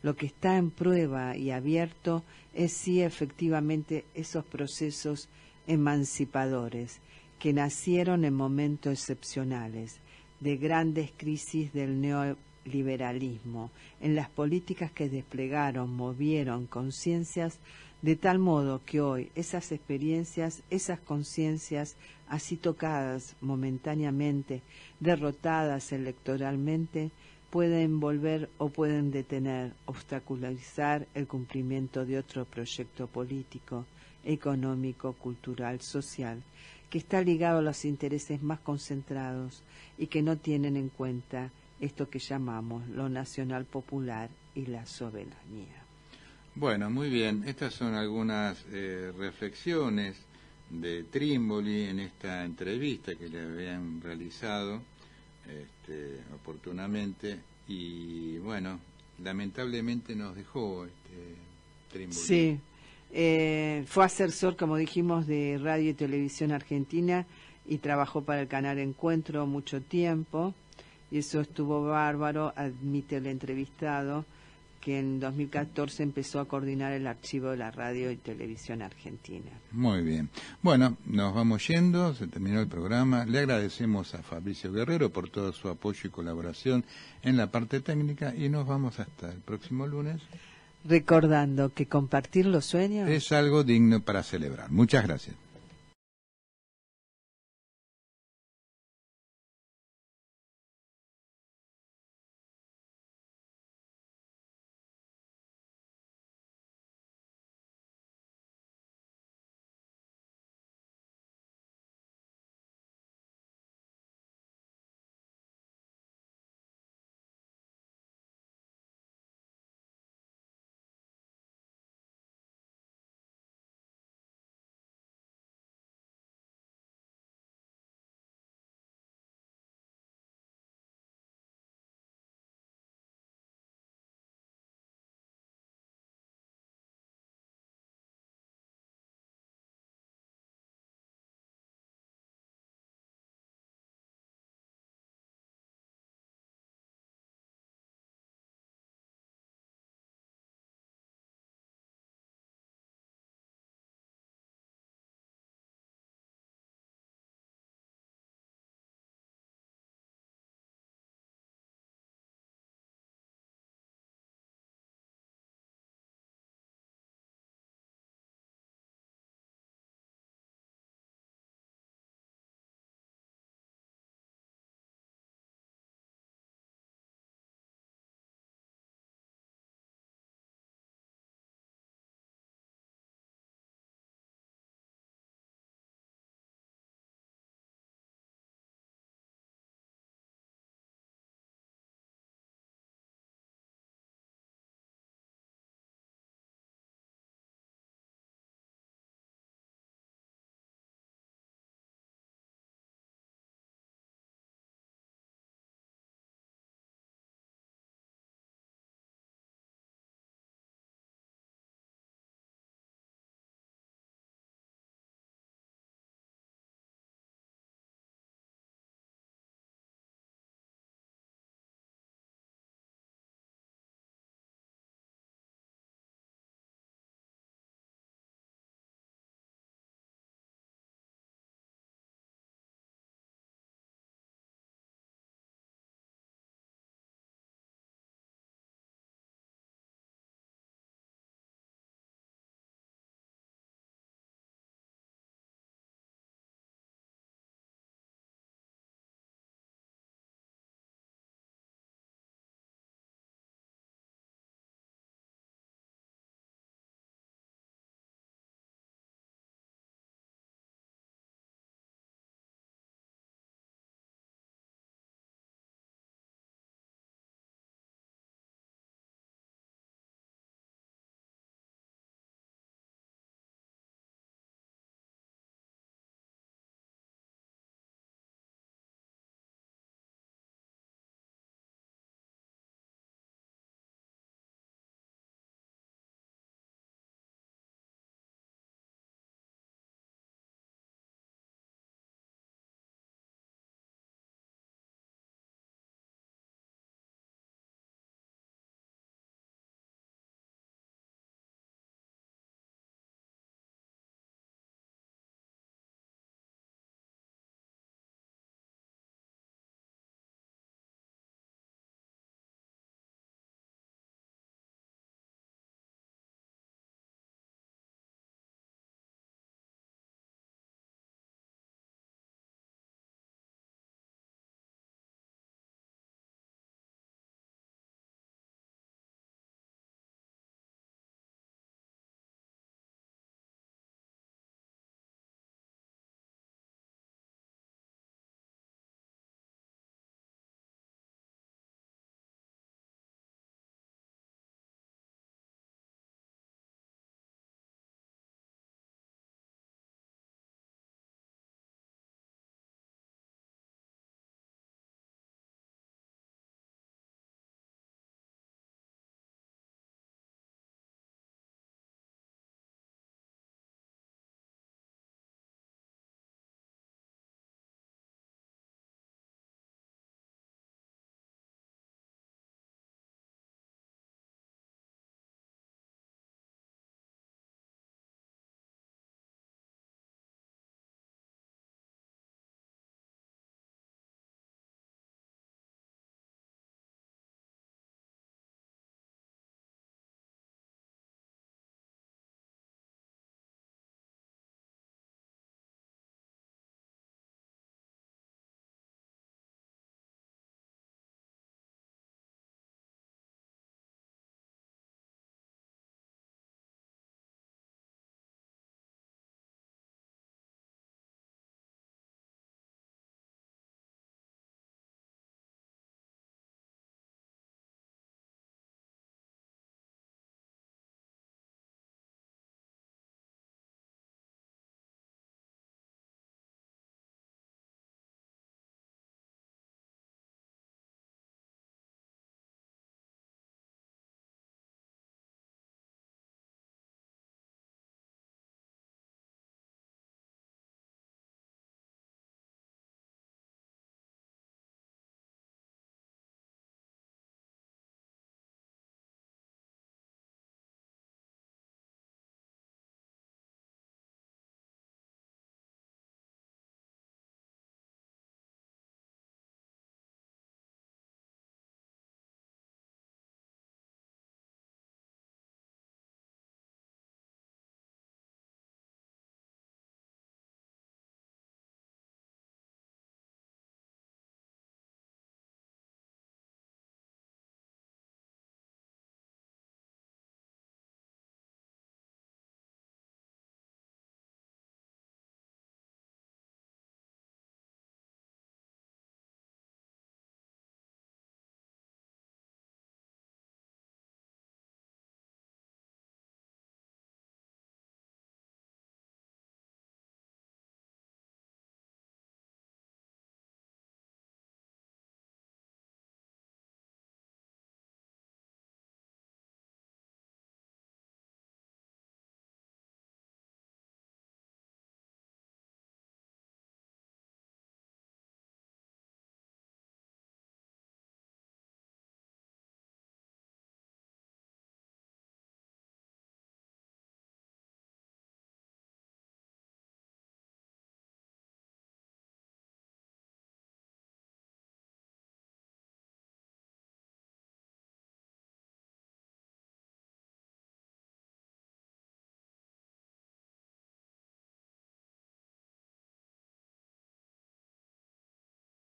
Speaker 4: Lo que está en prueba y abierto es si efectivamente esos procesos emancipadores, que nacieron en momentos excepcionales, de grandes crisis del neoliberalismo, en las políticas que desplegaron, movieron conciencias, de tal modo que hoy esas experiencias, esas conciencias, así tocadas momentáneamente, derrotadas electoralmente, pueden volver o pueden detener, obstaculizar el cumplimiento de otro proyecto político, económico, cultural, social, que está ligado a los intereses más concentrados y que no tienen en cuenta esto que llamamos lo nacional popular y la soberanía.
Speaker 3: Bueno, muy bien. Estas son algunas reflexiones de Trímboli en esta entrevista que le habían realizado oportunamente, y bueno, lamentablemente nos dejó Trímboli.
Speaker 4: Sí. Fue asesor, como dijimos, de Radio y Televisión Argentina y trabajó para el canal Encuentro mucho tiempo, y eso estuvo bárbaro. Admite el entrevistado que en 2014 empezó a coordinar el archivo de la Radio y Televisión Argentina.
Speaker 3: Muy bien. Bueno, nos vamos yendo, se terminó el programa. Le agradecemos a Fabricio Guerrero por todo su apoyo y colaboración en la parte técnica, y nos vamos hasta el próximo lunes.
Speaker 4: Recordando que compartir los sueños
Speaker 3: es algo digno para celebrar. Muchas gracias.